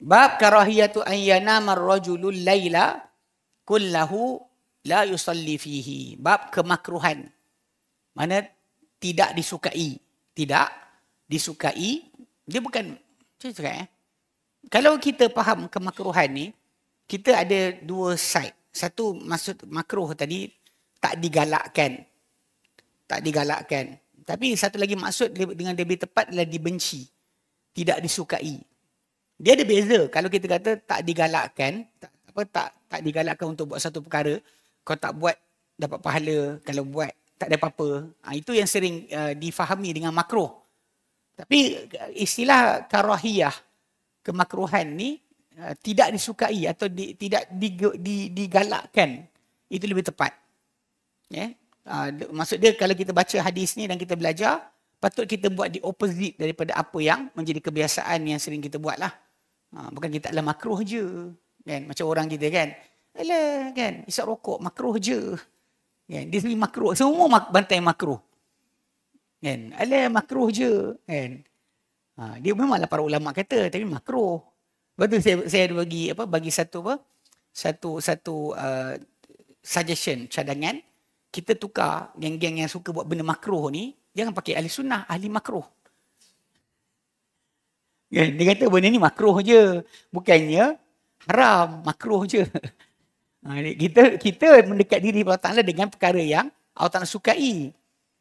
Bab karahiyatu an yanama ar-rajulul laila kullahu la yusalli fihi. Bab kemakruhan. Mana tidak disukai. Tidak disukai. Dia bukan, saya cakap kalau kita faham kemakruhan ni, kita ada dua side. Satu maksud makruh tadi, tak digalakkan. Tak digalakkan. Tapi satu lagi maksud dengan lebih tepat adalah dibenci. Tidak disukai. Dia ada beza. Kalau kita kata tak digalakkan, tak digalakkan untuk buat satu perkara, kau tak buat dapat pahala, kalau buat tak ada apa-apa. Itu yang sering difahami dengan makruh. Tapi istilah karahiyah, kemakruhan ni tidak disukai atau tidak digalakkan, itu lebih tepat. Maksud dia kalau kita baca hadis ni dan kita belajar, patut kita buat the opposite daripada apa yang menjadi kebiasaan yang sering kita buat lah. Bukan kita adalah makruh je. Kan? Macam orang kita kan. Alah kan, isap rokok makruh je. Kan? Dia sendiri makruh. Semua bantai makruh. Kan? Alah makruh je. Kan? Dia memanglah para ulama kata, tapi makruh. Lepas tu saya ada bagi satu suggestion, cadangan. Kita tukar geng-geng yang suka buat benda makruh ni, jangan pakai ahli sunnah, ahli makruh. Dia kata benda ni makruh je, bukannya haram, makruh je. Kita mendekat diri Allah Ta'ala dengan perkara yang Allah Ta'ala sukai.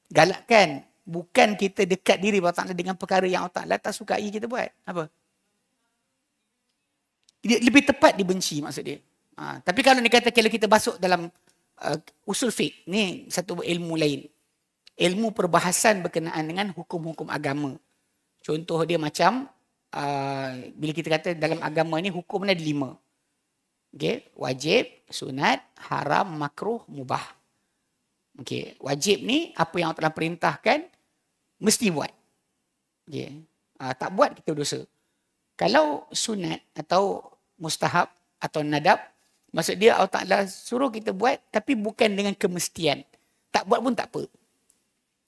Galakkan. Bukan kita dekat diri Allah Ta'ala dengan perkara yang Allah Ta'ala tak sukai kita buat. Apa? Dia lebih tepat dibenci maksud dia. Tapi kalau dia kata kalau kita masuk dalam usul fiqh, ni satu ilmu lain. Ilmu perbahasan berkenaan dengan hukum-hukum agama. Contoh dia macam, bila kita kata dalam agama ni hukum ni ada 5. Okay? Wajib, sunat, haram, makruh, mubah. Okay. Wajib ni apa yang Allah telah perintahkan mesti buat. Okay. Tak buat kita dosa. Kalau sunat atau mustahab atau nadab, maksud dia Allah Ta'ala suruh kita buat tapi bukan dengan kemestian. Tak buat pun tak apa.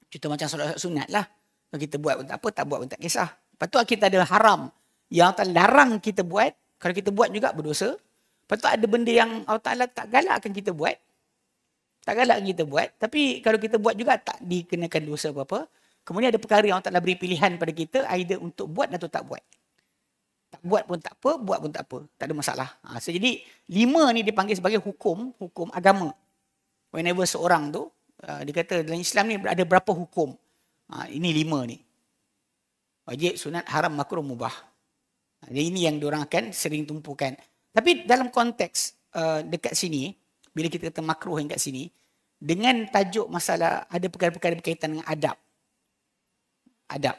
Contoh macam solat sunat lah. Kalau kita buat pun tak apa, tak buat pun tak kisah. Lepas tu kita ada haram yang Allah Ta'ala larang kita buat. Kalau kita buat juga berdosa. Lepas tu ada benda yang Allah Ta'ala tak galakkan kita buat. Tak galakkan kita buat. Tapi kalau kita buat juga tak dikenakan dosa apa-apa. Kemudian ada perkara yang Allah Ta'ala beri pilihan pada kita, either untuk buat atau tak buat. Tak buat pun tak apa, buat pun tak apa. Tak ada masalah. Jadi 5 ni dipanggil sebagai hukum agama. Whenever seorang tu, dia kata dalam Islam ni ada berapa hukum. Ini 5 ni. Wajib, sunat, haram, makruh, mubah. Jadi ini yang diorang akan sering tumpukan. Tapi dalam konteks dekat sini, bila kita kata makruh yang kat sini, dengan tajuk masalah ada perkara-perkara berkaitan dengan adab. Adab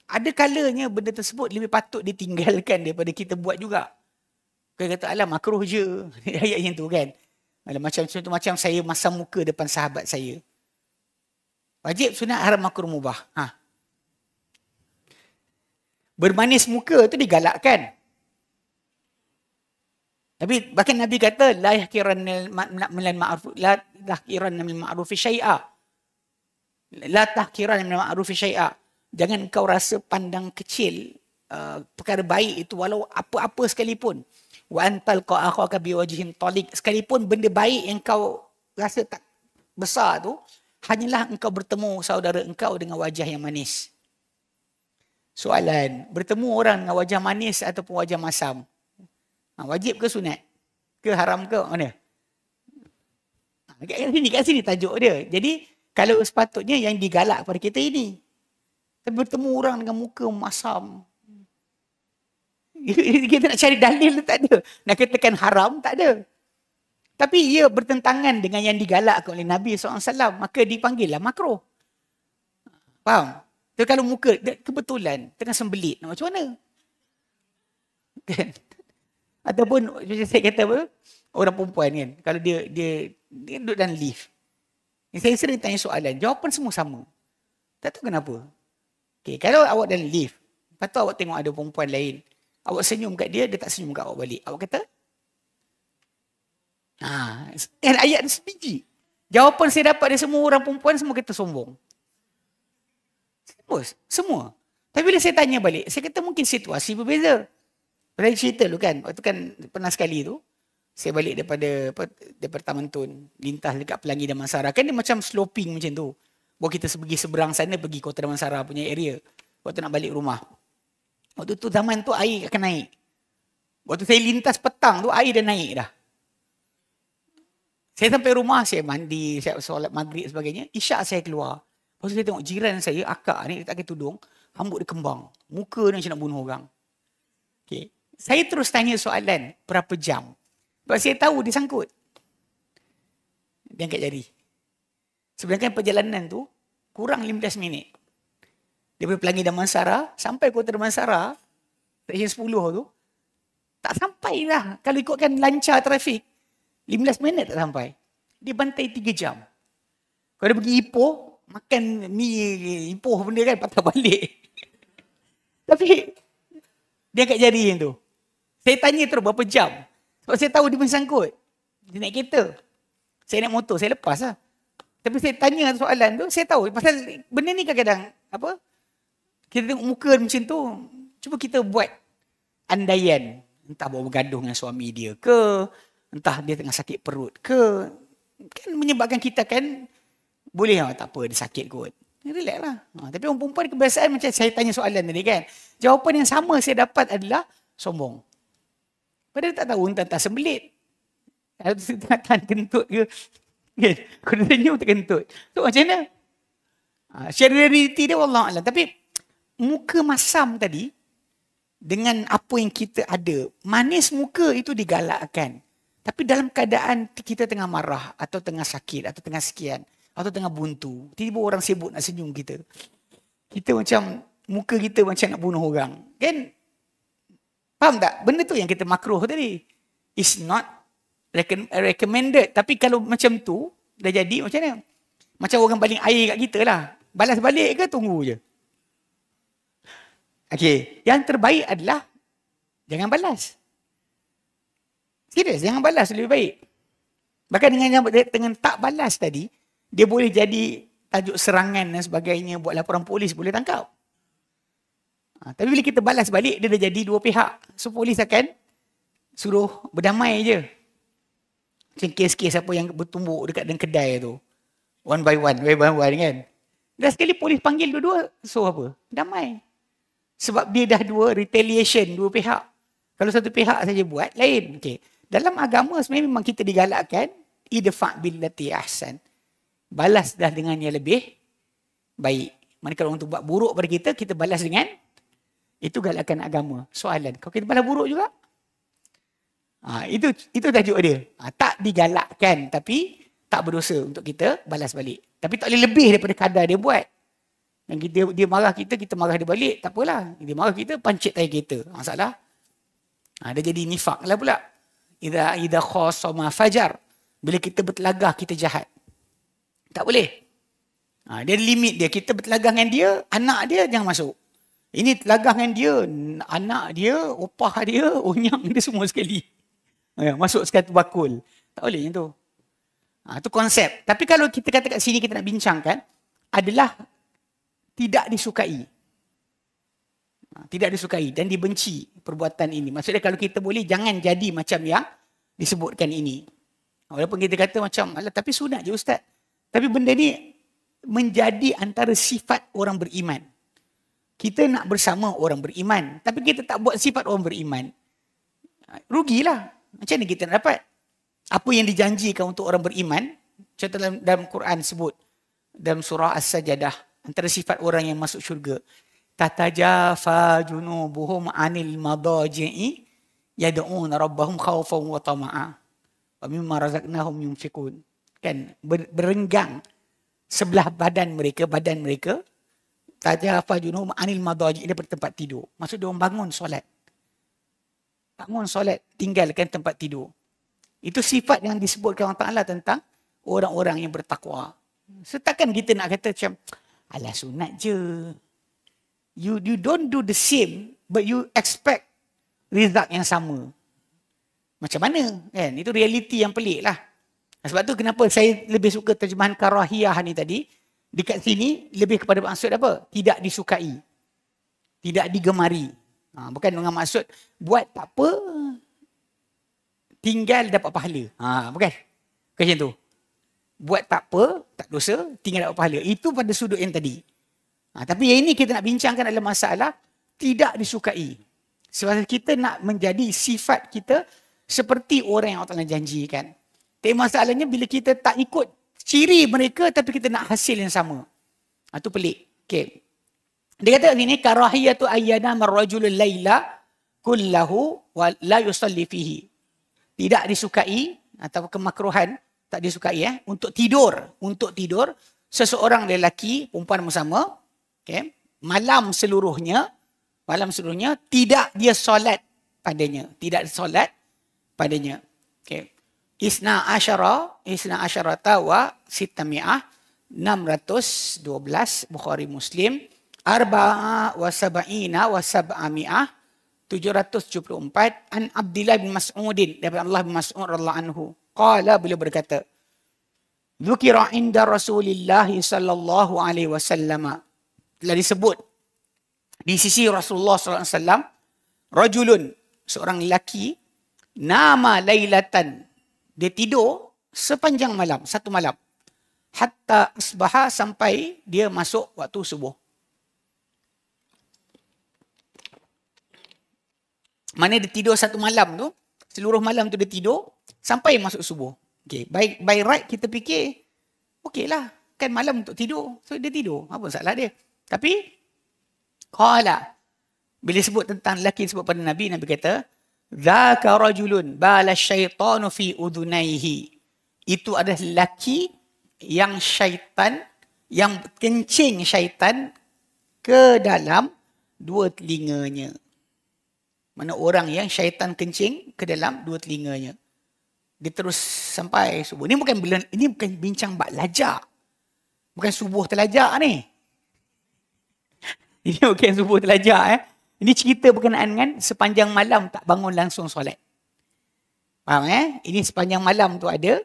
ada kalanya benda tersebut lebih patut ditinggalkan daripada kita buat juga. Kita kata alah makruh je. Ayat yang tu kan. Macam contoh macam saya masam muka depan sahabat saya. Wajib, sunat, haram, makruh, mubah. Bermanis muka tu digalakkan. Tapi bahkan Nabi kata la yahqiranna min ma'rufi syai'a. La tahqiranna min ma'rufi syai'a. Jangan kau rasa pandang kecil perkara baik itu walau apa-apa sekalipun. Wa antal qa'akhaka biwajhin taliq. Sekalipun benda baik yang kau rasa tak besar tu, hanyalah engkau bertemu saudara engkau dengan wajah yang manis. Soalan, bertemu orang dengan wajah manis ataupun wajah masam, wajib ke sunat? Ke haram ke? Mana? Kat sini tajuk dia. Jadi, kalau sepatutnya yang digalak pada kita ini. Tapi bertemu orang dengan muka masam. Kita nak cari dalil tak ada. Nak katakan haram tak ada. Tapi ia bertentangan dengan yang digalakkan oleh Nabi SAW. Maka dipanggillah makruh. Faham? Tapi kalau muka kebetulan tengah sembelit, macam mana? Kan? Ataupun macam saya kata apa? Orang perempuan kan. Kalau dia duduk dalam lift. Saya sering tanya soalan. Jawapan semua sama. Tak tahu kenapa. Okay, kalau awak dalam lift. Lepas tu awak tengok ada perempuan lain. Awak senyum kat dia, dia tak senyum kat awak balik. Awak kata? Kan ayat ni sebiji. Jawapan saya dapat dari semua orang perempuan, semua kata sombong. Semua. Tapi bila saya tanya balik, saya kata mungkin situasi berbeza. Saya cerita dulu kan, waktu kan pernah sekali tu, saya balik daripada Taman Tun, lintas dekat Pelangi Damansara. Kan dia macam sloping macam tu. Bawa kita pergi seberang sana, pergi Kota Damansara punya area. Waktu nak balik rumah. Waktu tu zaman tu air akan naik. Waktu saya lintas petang tu, air dah naik dah. Saya sampai rumah, saya mandi, saya solat maghrib sebagainya. Isyak saya keluar. Lepas tu saya tengok jiran saya, akak ni, dia tak pakai tudung. Rambut dia kembang. Muka dia macam nak bunuh orang. Okay. Saya terus tanya soalan, berapa jam? Sebab saya tahu dia sangkut. Dia angkat jari. Sebenarnya perjalanan tu, kurang 15 minit. Daripada Pelangi Damansara, sampai Kota Damansara, stesen 10 tu, tak sampai lah. Kalau ikutkan lancar trafik, 15 minit tak sampai. Dia bantai 3 jam. Kalau dia pergi Ipoh, makan mi Ipoh benda kan, patah balik. Tapi, dia angkat jari yang tu. Saya tanya terus berapa jam. Sebab saya tahu dia pun sangkut. Dia naik kereta. Saya naik motor, saya lepas lah. Tapi saya tanya soalan tu, saya tahu. Pasal benda ni kadang-kadang, apa? Kita tengok muka macam tu, cuba kita buat andaian. Entah bawa bergaduh dengan suami dia ke, entah dia tengah sakit perut ke. Kan menyebabkan kita kan, boleh lah, tak apa, dia sakit kot. Relax lah. Tapi orang perempuan kebiasaan macam saya tanya soalan tadi kan. Jawapan yang sama saya dapat adalah sombong. Padahal tak tahu entah sembelit. Tahan kentut ke. Kan? Kalau dia senyum terkentut. So macam mana? Secara realiti dia wallah alam. Tapi muka masam tadi, dengan apa yang kita ada, manis muka itu digalakkan. Tapi dalam keadaan kita tengah marah, atau tengah sakit, atau tengah sekian, atau tengah buntu, tiba-tiba orang sibuk nak senyum kita. Kita macam, muka kita macam nak bunuh orang. Kan? Faham tak? Benda tu yang kita makruh tadi. It's not recommended. Tapi kalau macam tu, dah jadi macam mana? Macam orang baling air kat kita lah. Balas balik ke tunggu je? Okey, yang terbaik adalah jangan balas. Serius, jangan balas lebih baik. Bahkan dengan tak balas tadi, dia boleh jadi tajuk serangan dan sebagainya, buat laporan polis, boleh tangkap. Tapi bila kita balas balik, dia dah jadi dua pihak. So polis akan suruh berdamai je. Macam kes-kes apa yang bertumbuk dekat dengan kedai tu. One by one kan. Dah sekali polis panggil dua-dua, so apa? Damai. Sebab dia dah dua retaliation, dua pihak. Kalau satu pihak saja buat, lain. Okay. Dalam agama sebenarnya memang kita digalakkan, idfa' billati ahsan. Balas dah dengan yang lebih baik. Mana kalau untuk buat buruk pada kita, kita balas dengan, itu galakan agama. Soalan, kalau kita balas buruk juga? Itu tajuk dia. Tak digalakkan, tapi tak berdosa untuk kita balas balik. Tapi tak boleh lebih daripada kadar dia buat. Dan dia marah kita marah dia balik, tak apalah. Dia marah kita, pancit tayar kita. Masalah. Dia jadi nifak lah pula. Idza khasama fajar. Bila kita bertelagah, kita jahat. Tak boleh. Dia limit dia. Kita bertelagah dengan dia, anak dia jangan masuk. Ini telagah dengan dia, anak dia, opah dia, onyang dia semua sekali. Masuk sekali bakul. Tak boleh macam tu. Itu konsep. Tapi kalau kita kata kat sini kita nak bincangkan, adalah tidak disukai. Tidak disukai dan dibenci perbuatan ini. Maksudnya kalau kita boleh, jangan jadi macam yang disebutkan ini. Walaupun kita kata macam, alah tapi sunat je Ustaz. Tapi benda ni menjadi antara sifat orang beriman. Kita nak bersama orang beriman, tapi kita tak buat sifat orang beriman. Rugilah. Macam mana kita nak dapat? Apa yang dijanjikan untuk orang beriman, contoh dalam Quran sebut, dalam surah As-Sajdah, antara sifat orang yang masuk syurga. Tatajafa junubuhum anil madaji'i yad'una rabbahum khawfan wa tama'a wa mimma razaqnahum yunfiqun. Kan berenggang sebelah badan mereka tajafa junubuhum anil madaji'i, daripada tempat tidur. Maksud dia orang bangun solat. Bangun solat, tinggalkan tempat tidur. Itu sifat yang disebutkan Allah Ta'ala tentang orang-orang yang bertakwa. Setakkan kita nak kata macam, alah sunat je. You don't do the same, but you expect result yang sama. Macam mana? Kan? Itu realiti yang pelik lah. Sebab tu kenapa saya lebih suka terjemahan karahiyah ni tadi. Dekat sini lebih kepada maksud apa? Tidak disukai. Tidak digemari. Bukan dengan maksud buat tak apa, tinggal dapat pahala. Bukan. Bukan macam tu. Buat tak apa, tak dosa, tinggal dapat pahala. Itu pada sudut yang tadi. Tapi yang ini kita nak bincangkan adalah masalah tidak disukai. Sebab kita nak menjadi sifat kita seperti orang yang Allah Ta'ala janjikan. Tapi masalahnya bila kita tak ikut ciri mereka tapi kita nak hasil yang sama. Itu pelik. Okay. Dia kata sini, karahiyatu ayyana marrajulul layla kullahu wa la yusalli fihi. Tidak disukai atau kemakruhan, tak disukai untuk tidur. Untuk tidur, seseorang lelaki, perempuan bersama, okay, malam seluruhnya, tidak dia solat padanya. Tidak solat padanya. Okay. Isna asyarata wa sittami'ah, 612, Bukhari Muslim. Arba'a wa sab'ina wa sab'ami'ah, 774, an Abdullah bin Mas'udin, daripada Allah bin Mas'ud radhiyallahu anhu. Qala, beliau berkata, dzukira inda Rasulillah sallallahu alaihi wasallam, telah disebut di sisi Rasulullah sallallahu alaihi wasallam, rajulun, seorang lelaki, nama lailatan, dia tidur sepanjang malam, satu malam, hatta asbaha, sampai dia masuk waktu subuh. Mana dia tidur satu malam tu, seluruh malam tu dia tidur sampai masuk subuh. Okay. By right kita fikir, okey lah, kan malam untuk tidur, so dia tidur, apa salah dia. Tapi qala, bila sebut tentang lelaki sebut pada Nabi kata, dzaka rajulun bala syaitanu fi udunaihi. Itu adalah lelaki yang syaitan, yang kencing syaitan ke dalam dua telinganya. Mana orang yang syaitan kencing ke dalam dua telinganya. Dia terus sampai subuh. Ini bukan bincang bab lajak. Bukan subuh terlajak ni. Ini bukan subuh terlajak. Ini cerita berkenaan dengan sepanjang malam tak bangun langsung solat. Faham Ini sepanjang malam tu ada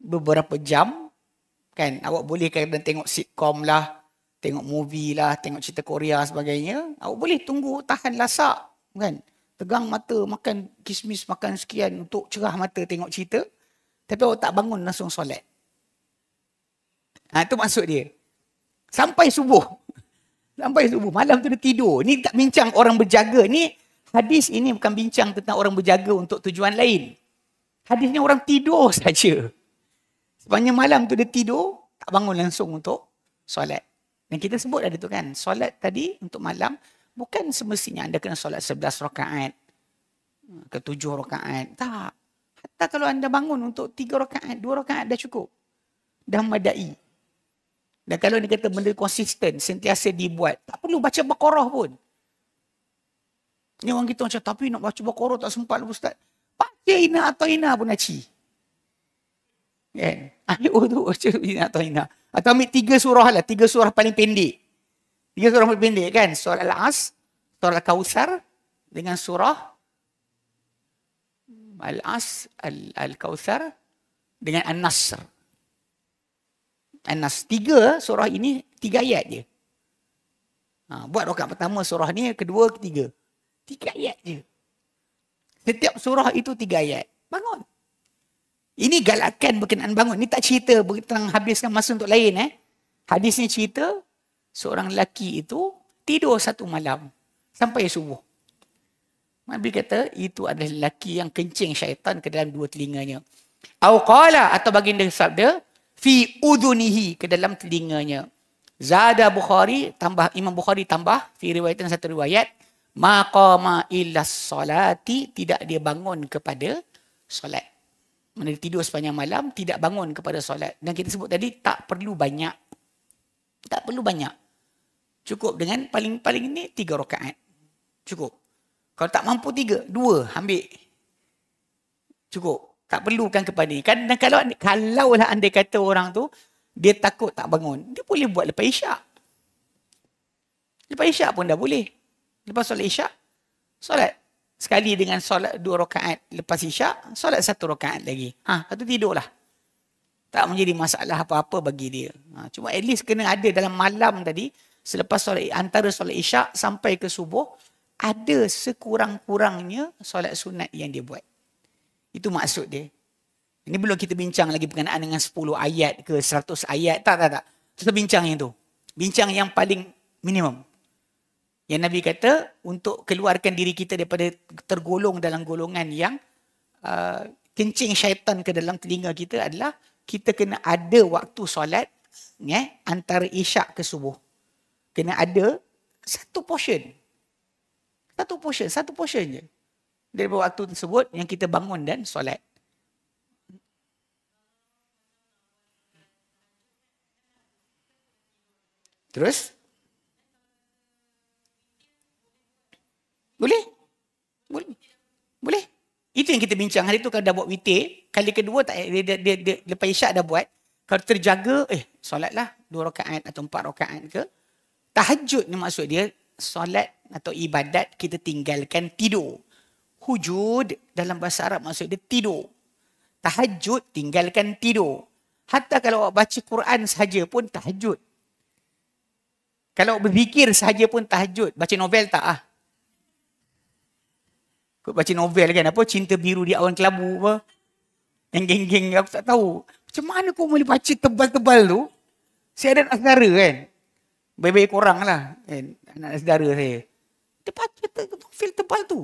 beberapa jam. Kan, awak boleh kadang tengok sitcom lah, tengok movie lah, tengok cerita Korea sebagainya. Awak boleh tunggu, tahan lasak. Kan? Tegang mata, makan kismis, makan sekian untuk cerah mata tengok cerita. Tapi awak tak bangun langsung solat. Itu maksud dia. Sampai subuh. Sampai subuh. Malam tu dia tidur. Ni tak bincang orang berjaga. Ni hadis ini bukan bincang tentang orang berjaga untuk tujuan lain. Hadis ni orang tidur saja. Sepanjang malam tu dia tidur, tak bangun langsung untuk solat. Dan kita sebut ada tu kan, solat tadi untuk malam, bukan semestinya anda kena solat 11 rakaat ke 7 rakaat. Tak. Hatta kalau anda bangun untuk 3 rakaat, 2 rakaat dah cukup. Dah madai. Dan kalau dia kata benda konsisten, sentiasa dibuat, tak perlu baca Baqarah pun. Ni orang kita macam, tapi nak baca Baqarah tak sempat lah Ustaz. Baca Inna atau Inna pun naci. Ambil tu baca Inna atau Inna. Atau ambil 3 surah lah, 3 surah paling pendek. 3 surah paling pendek kan. Surah Al-As, surah Al-Kawthar, dengan surah Al-As, Al-Kawthar, dengan An-Nasr. An-Nas. 3 surah ini 3 ayat je. Buat rakaat pertama surah ni, kedua, ketiga. 3 ayat je. Setiap surah itu 3 ayat. Bangun. Ini galakan berkenaan bangun. Ini tak cerita tentang habiskan masa untuk lain. Hadis ni cerita seorang lelaki itu tidur satu malam sampai subuh. Nabi kata itu adalah lelaki yang kencing syaitan ke dalam 2 telinganya. Au qala, atau baginda sabda, fi udhunihi, ke dalam telinganya. Zada Bukhari, tambah Imam Bukhari tambah fi riwayatan, satu riwayat, maqama illa salati, tidak dia bangun kepada solat. Mana dia tidur sepanjang malam, tidak bangun kepada solat. Dan kita sebut tadi tak perlu banyak. Tak perlu banyak. Cukup dengan paling-paling ini 3 rakaat. Cukup. Kalau tak mampu 3, 2 ambil. Cukup. Tak perlukan kepada ini. Dan kalau lah anda kata orang tu, dia takut tak bangun, dia boleh buat lepas isyak. Lepas isyak pun dah boleh. Lepas solat isyak, solat. Sekali dengan solat 2 rakaat lepas isyak, solat 1 rakaat lagi. Lepas tu tidurlah. Tak menjadi masalah apa-apa bagi dia. Cuma at least kena ada dalam malam tadi, selepas solat, antara solat isyak sampai ke subuh, ada sekurang-kurangnya solat sunat yang dia buat. Itu maksud dia. Ini belum kita bincang lagi berkenaan dengan 10 ayat ke 100 ayat. Tak. Kita bincang yang tu. Bincang yang paling minimum. Yang Nabi kata, untuk keluarkan diri kita daripada tergolong dalam golongan yang kencing syaitan ke dalam telinga kita adalah kita kena ada waktu solat antara isyak ke subuh. Kena ada satu portion je daripada waktu tersebut yang kita bangun dan solat. Terus boleh. Itu yang kita bincang hari tu. Kalau dah buat witir, kali kedua tak, dia lepas isyak dah buat, kalau terjaga, solatlah 2 rakaat atau 4 rakaat ke. Tahajud ni maksud dia, solat atau ibadat kita tinggalkan tidur. Hujud dalam bahasa Arab maksud dia tidur. Tahajud tinggalkan tidur. Hatta kalau awak baca Quran sahaja pun tahajud. Kalau berzikir sahaja pun tahajud. Baca novel tak ? Kau baca novel kan, apa Cinta Biru di Awan Kelabu apa. Yang geng-geng aku tak tahu. Macam mana kau boleh baca tebal-tebal tu? Saya ada anak saudara kan. Baik-baik korang lah. Kan? Anak saudara saya. Dia baca novel tebal tu.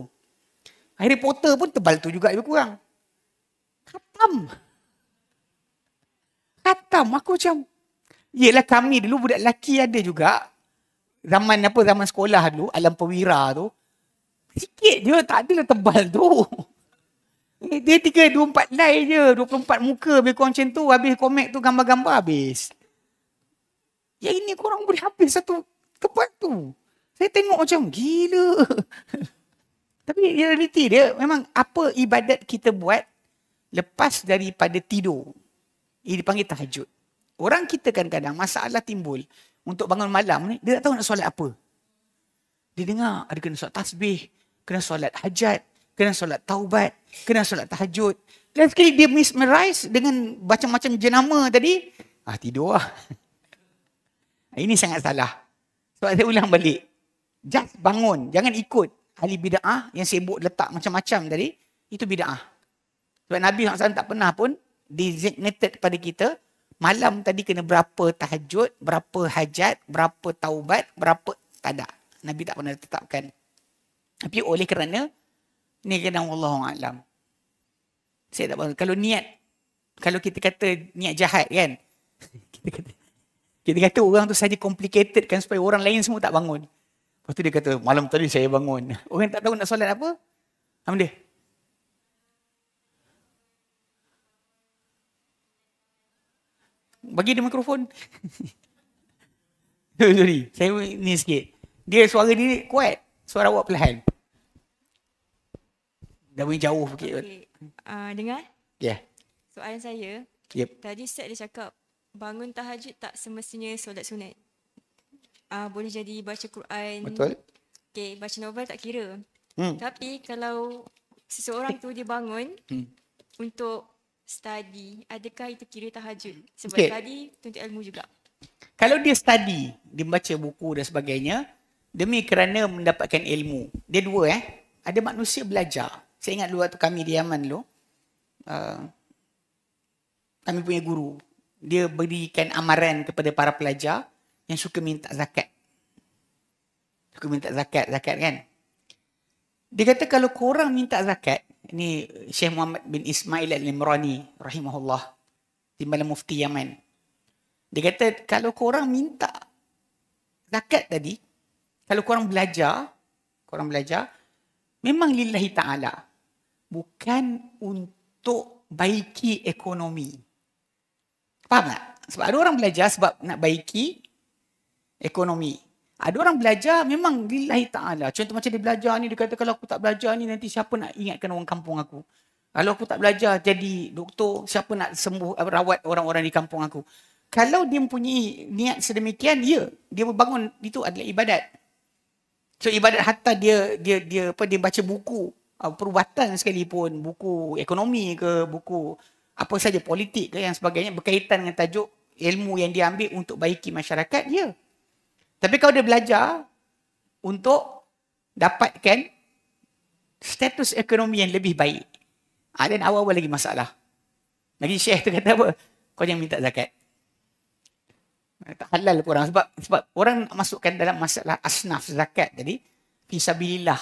Harry Potter pun tebal tu juga lebih kurang. Khatam. Aku macam, yelah kami dulu budak lelaki ada juga. Zaman sekolah dulu, alam perwira tu. Sikit je, tak adalah tebal tu. Dia 24 line je, 24 muka lebih kurang macam tu. Habis komik tu gambar-gambar habis. Yang ini korang boleh habis satu tebal tu. Saya tengok macam gila. Tapi realiti dia memang apa ibadat kita buat lepas daripada tidur. Ini dipanggil tahajud. Orang kita kadang-kadang masalah timbul untuk bangun malam ni, dia tak tahu nak solat apa. Dia dengar ada kena solat tasbih, kena solat hajat, kena solat taubat, kena solat tahajud. Dan sekali dia mesmerize dengan macam-macam jenama tadi, tidur lah. Ini sangat salah. Sebab saya ulang balik. Just bangun. Jangan ikut ahli bid'ah yang sibuk letak macam-macam tadi. Itu bid'ah. Sebab Nabi SAW tak pernah pun designated pada kita, malam tadi kena berapa tahajud, berapa hajat, berapa taubat, berapa tak ada. Nabi tak pernah tetapkan. Tapi oleh kerana ni kadang wallahu a'lam. Saya tak tahu. Kalau niat, kalau kita kata niat jahat kan, kita kata orang tu saja complicated kan supaya orang lain semua tak bangun. Lepas tu dia kata malam tadi saya bangun. Orang tak tahu nak solat apa? Apa dia? Bagi dia mikrofon. Sorry, saya ni sikit. Dia suara dia kuat, suara awak perlahan. Dah boleh jauh sikit. Okay. Dengar? Ya. Yeah. Soalan saya, tadi Ustaz dia cakap bangun tahajud tak semestinya solat sunat. Boleh jadi baca Quran. Betul. Okay, baca novel tak kira. Tapi kalau seseorang tu dia bangun untuk study, adakah itu kira tahajud? Sebab tadi tuntut ilmu juga. Kalau dia study, dia baca buku dan sebagainya, demi kerana mendapatkan ilmu. Dia dua ada manusia belajar. Saya ingat dulu waktu kami di Yaman dulu, kami punya guru, dia berikan amaran kepada para pelajar yang suka minta zakat. Suka minta zakat kan. Dia kata kalau korang minta zakat, ini Syekh Muhammad bin Ismail Al-Imrani rahimahullah, timbalan mufti Yaman. Dia kata kalau korang minta zakat tadi, kalau korang belajar memang lillahi ta'ala. Bukan untuk baiki ekonomi. Faham tak? Sebab ada orang belajar sebab nak baiki ekonomi. Ada orang belajar memang lillahi ta'ala. Contoh macam dia belajar ni, dia kata kalau aku tak belajar ni nanti siapa nak ingatkan orang kampung aku. Kalau aku tak belajar jadi doktor, siapa nak rawat orang-orang di kampung aku. Kalau dia mempunyai niat sedemikian, dia berbangun, itu adalah ibadat. So ibadat hatta dia baca buku perubatan sekalipun, buku ekonomi ke, buku apa saja politik ke yang sebagainya berkaitan dengan tajuk ilmu yang dia ambil untuk baiki masyarakat, Tapi kalau dia belajar untuk dapatkan status ekonomi yang lebih baik. Dan awal-awal lagi masalah. Lagi Syekh tu kata apa? Kau jangan minta zakat. Tak halal pun orang. Sebab orang masukkan dalam masalah asnaf zakat tadi, fisabilillah.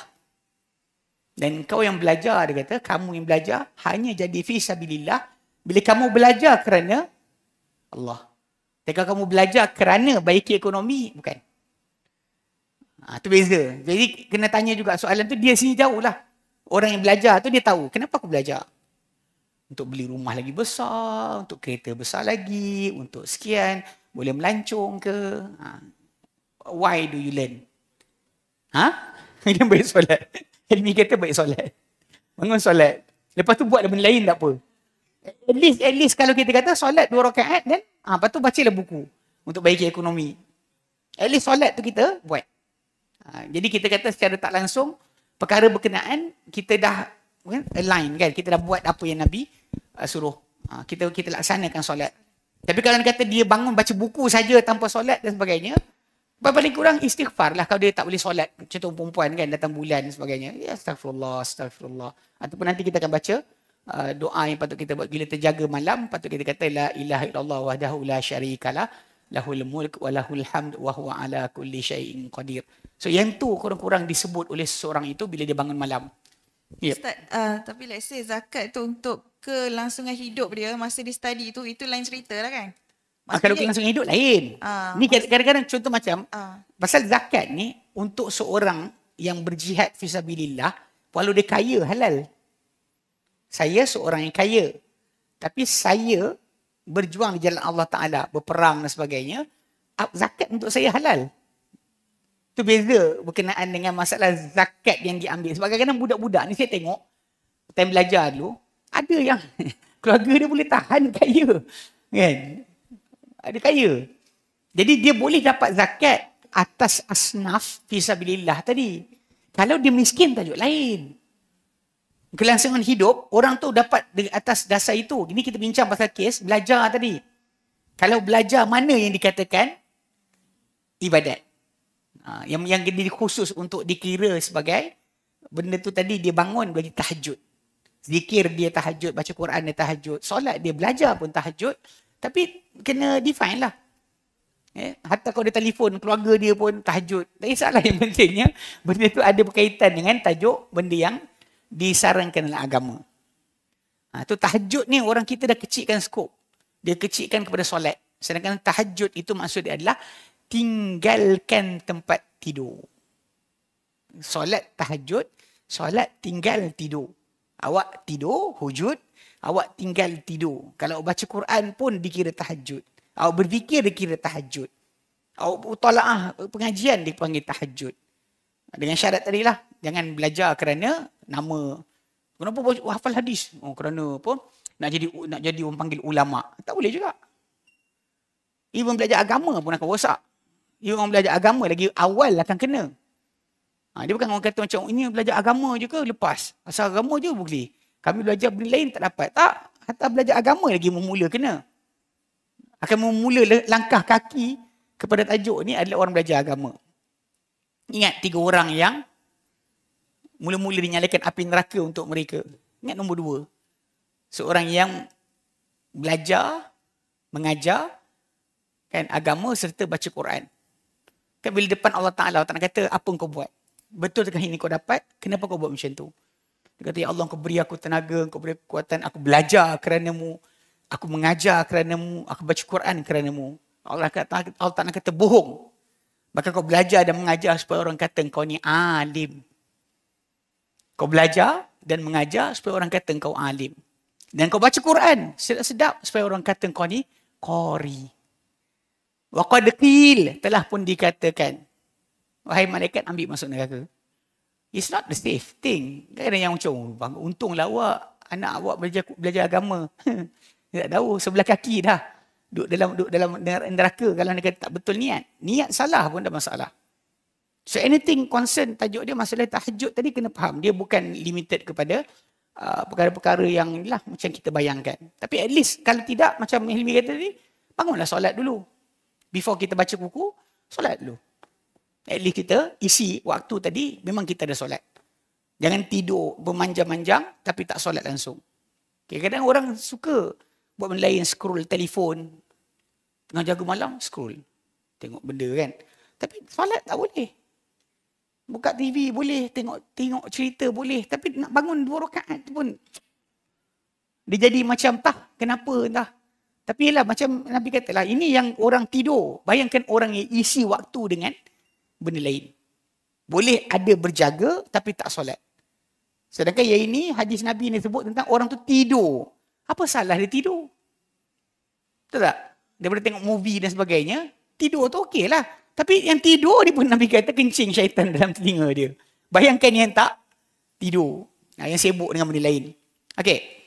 Dan kau yang belajar, dia kata, kamu yang belajar hanya jadi fisabilillah bila kamu belajar kerana Allah. Tapi kalau kamu belajar kerana baiki ekonomi, bukan. Itu beza. Jadi kena tanya juga soalan tu, dia sini jauh lah. Orang yang belajar tu dia tahu, kenapa aku belajar? Untuk beli rumah lagi besar, untuk kereta besar lagi, untuk sekian, boleh melancong ke? Why do you learn? Dia baik solat. Helmi kata baik solat. Bangun solat. Lepas tu buat benda lain tak apa. At least kalau kita kata solat 2 rakaat dan lepas tu bacalah buku untuk baiki ekonomi. At least solat tu kita buat. Jadi kita kata secara tak langsung perkara berkenaan kita dah align kan, kita dah buat apa yang Nabi suruh. Kita laksanakan solat. Tapi kalau dia kata dia bangun baca buku saja tanpa solat dan sebagainya, paling kurang istighfar lah kalau dia tak boleh solat. Contoh perempuan kan datang bulan dan sebagainya. Ya astagfirullah. Ataupun nanti kita akan baca doa yang patut kita buat bila terjaga malam, patut kita kata la ilaha illallah wahdahu la syarikalah lahul mulk wa lahul hamd wa huwa ala kulli syai'in qadir. So yang tu kurang-kurang disebut oleh seseorang itu bila dia bangun malam. Yep. Ustaz, tapi let's say zakat tu untuk kelangsungan hidup dia masa dia study tu, itu lain cerita lah kan? Kalau kelangsungan hidup lain. Ni kadang-kadang contoh macam pasal zakat ni untuk seorang yang berjihad fisabilillah, walau dia kaya halal. Saya seorang yang kaya, tapi saya berjuang di jalan Allah Ta'ala, berperang dan sebagainya, zakat untuk saya halal. Itu beza berkenaan dengan masalah zakat yang diambil. Sebab kadang-kadang budak-budak ni saya tengok, time belajar dulu, ada yang keluarga dia boleh tahan kaya. Kan? Ada kaya. Jadi dia boleh dapat zakat atas asnaf fisabilillah tadi. Kalau dia miskin tajuk lain. Kelangsungan hidup, orang tu dapat di atas dasar itu. Ini kita bincang pasal kes belajar tadi. Kalau belajar mana yang dikatakan ibadat. Yang khusus untuk dikira sebagai benda tu tadi dia bangun bagi tahajud. Zikir dia tahajud, baca Quran dia tahajud, solat dia belajar pun tahajud. Tapi kena define lah. Hatta kalau dia telefon keluarga dia pun tahajud. Tak kisahlah, yang pentingnya benda tu ada berkaitan dengan tajuk benda yang disarankan dalam agama. Tu tahajud ni orang kita dah kecilkan skop. Dia kecilkan kepada solat. Sedangkan tahajud itu maksud dia adalah tinggalkan tempat tidur. Solat tahajud, solat tinggal tidur. Awak tidur, hujud, awak tinggal tidur. Kalau baca Quran pun dikira tahajud. Awak berzikir dikira tahajud. Awak mutalaah pengajian dipanggil tahajud. Dengan syarat tadilah, jangan belajar kerana nama. Kenapa hafal hadis? Kerana apa? Nak jadi orang panggil ulama. Tak boleh juga. Even belajar agama pun akan rosak. Even orang belajar agama lagi awal akan kena. Dia bukan orang kata macam ini belajar agama je ke lepas. Asal agama je boleh. Kami belajar benda lain tak dapat. Tak. Hatta belajar agama lagi memula kena. Akan memula langkah kaki kepada tajuk ni adalah orang belajar agama. Ingat 3 orang yang mula-mula dinyalakan api neraka untuk mereka. Ingat nombor 2. Seorang yang belajar, mengajar kan agama serta baca Quran. Kan bila depan Allah Ta'ala kata, apa kau buat? Betul ke ini kau dapat? Kenapa kau buat macam tu? Dia kata, ya Allah kau beri aku tenaga, kau beri kekuatan, aku belajar kerana-Mu, aku mengajar kerana-Mu, aku baca Quran kerana-Mu. Allah Ta'ala kata, bohong. Bahkan kau belajar dan mengajar supaya orang kata kau ni alim. Kau belajar dan mengajar supaya orang kata kau alim. Dan kau baca Quran sedap-sedap supaya orang kata kau ni qari. Wa qad qil, telah pun dikatakan, wahai malaikat ambil masuk neraka. It's not the safe thing. Kan ada yang macam, untunglah awak, anak awak belajar agama. Dia tak tahu, sebelah kaki dah. Duduk dalam neraka kalau dia kata tak betul niat. Niat salah pun tak masalah. So anything concern tajuk dia masalah tahajud tadi kena faham. Dia bukan limited kepada perkara-perkara yang lah macam kita bayangkan. Tapi at least kalau tidak macam Hilmi kata tadi, bangunlah solat dulu. Before kita baca buku, solat dulu. At least kita isi waktu tadi, memang kita ada solat. Jangan tidur bermanjang-manjang tapi tak solat langsung. Okay, kadang orang suka buat benda lain, scroll telefon. Tengah jaga malam, scroll. Tengok benda kan. Tapi solat tak boleh. Buka TV boleh, tengok cerita boleh. Tapi nak bangun 2 rakaat tu pun dia jadi macam kenapa entah. Tapi yelah macam Nabi katalah, ini yang orang tidur. Bayangkan orang yang isi waktu dengan benda lain. Boleh ada berjaga tapi tak solat. Sedangkan yang ini hadis Nabi ni sebut tentang orang tu tidur. Apa salah dia tidur? Betul tak? Daripada tengok movie dan sebagainya, tidur tu okey lah. Tapi yang tidur ni pun Nabi kata kencing syaitan dalam telinga dia. Bayangkan yang tak tidur. Yang sibuk dengan benda lain. Okey.